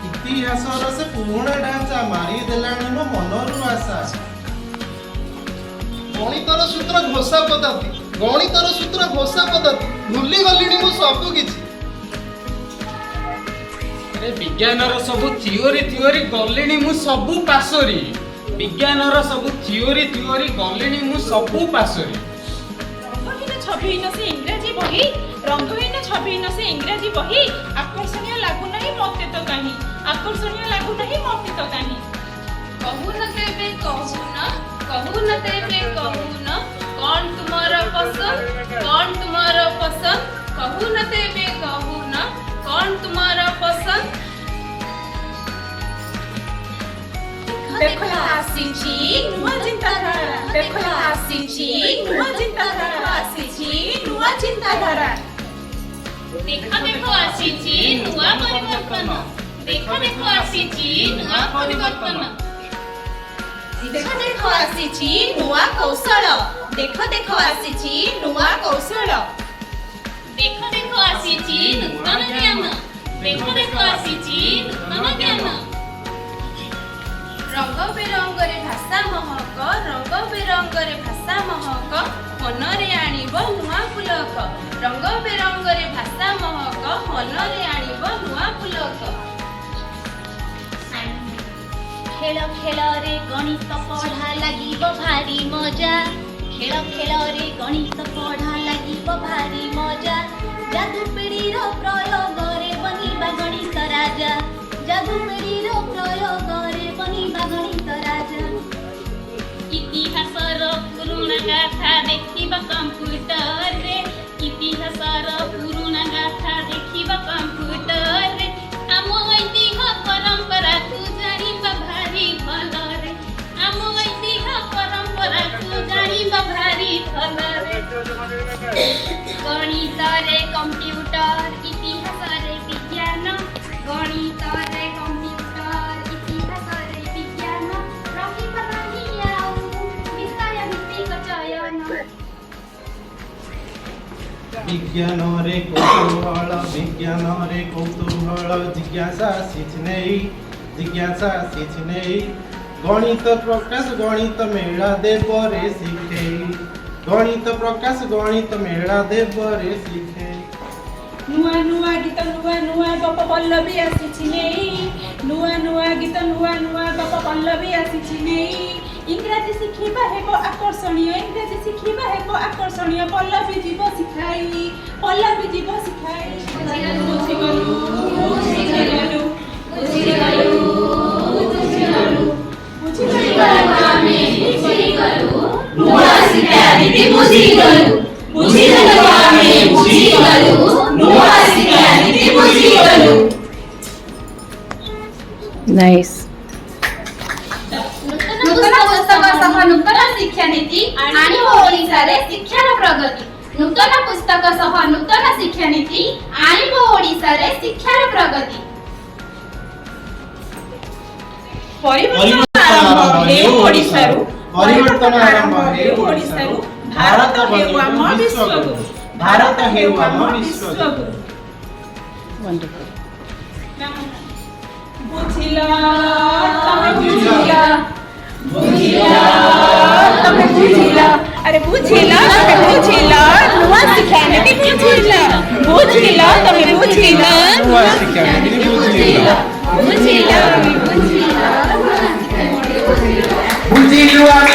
इतिहासर से पुराणा ढांचा मारी देलाणी मो मनरु आशा गणितर सूत्र घोषा पद्धति गणितर सूत्र घोषा पद्धति भूली गलिणी मु सब किछि अरे विज्ञानर सब थियोरी गलिणी मु सब पासरी विज्ञानर सब थियोरी गलिणी मु सब पासरी रंगहीन छविहीन से इंग्रजी बही रंगहीन छविहीन से इंग्रजी बही आकर्षणीय लागू नहीं मते तो कहीं आकर्षणीय लागू नहीं मते तो कहीं कहू न तेबे कहू न तेबे कहू न कौन तुम्हारा पसंद कहू न तेबे कहू न कौन तुम्हारा पसंद देखो आसीची नुआ चिंताधारा देखो आसीची नुआ चिंताधारा आसीची नुआ चिंताधारा देखो आसीची नुआ परिवर्तन देखो आसीची नुआ परिवर्तन देखो आसीची नुआ कौशल देखो आसीची नुआ कौशल देखो आसीची नूतन ज्ञान देखो आसीची नूतन ज्ञान रंग बेरंगरे भाषा महक मनरे आनिब नुआ पुलक रंग बेरंगरे भाषा महक मनरे आनिब नुआ पुलक खेल खेल रे गणित पढ़ा लागिब भारी मजा खेल खेल रे गणित पढ़ा लागिब भारी मजा जादू पीढ़ी रो प्रयोग रे बनिबा गणित राजा जादू पीढ़ी रो प्रयोग रे बनिबा गणित राजा इतिहासर पुरुणा गाथा देखिबा कंप्यूटर रे इतिहासर पुरुणा गाथा देखिबा कंप्यूटर रे आम ऐतिह्य परंपरा तू जानिबा भारी भल रे आम ऐतिह्य परंपरा तू जानिबा भारी भल रे गणित रे कंप्यूटर इतिहास रे विज्ञान गणित रे कंप्यूटर इतिहास रे विज्ञान रहिबा नाही आउ विषय भित्तिक चयन विज्ञान रे कौतूहल जिज्ञासा सीखने गणित प्रकाश गणित मेला देव रे शिखे गणित प्रकाश गणित मेला देव रे शिखे नुआ नुआ गीत नुआ गप पल्लवी आसीछि नेई नुआ नुआ गीत नुआ गप पल्लवी आसीछि नेई इंग्रजी शिखिबा हेबो आकर्षणीय इंग्रजी शिखिबा हेबो आकर्षणीय पल्लवी जीव शिखाई नुआ शिक्षानीति बुझिगलु आमे बुझिगलु नुआ शिक्षानीति बुझिगलु नाइस नूतन पुस्तक सह नूतन शिक्षानीति आनिब ओडिशा रे शिक्षार प्रगति नूतन पुस्तक सह नूतन शिक्षानीति आनिब ओडिशा रे शिक्षार प्रगति परिवर्तन आरंभ हेउ ओडिशारु परिवर्तन आरंभ हेउ ओडिशारु भारत हेउ आम विश्वगुरु भारत हेउ आम विश्वगुरु वंडरफुल बुझिला तमे बुझिला अरे बुझिला तमे बुझिला नुआ शिक्षानीति बुझिला तमे बुझिला नुआ शिक्षानीति बुझिला बुझिला बुझिलु आमे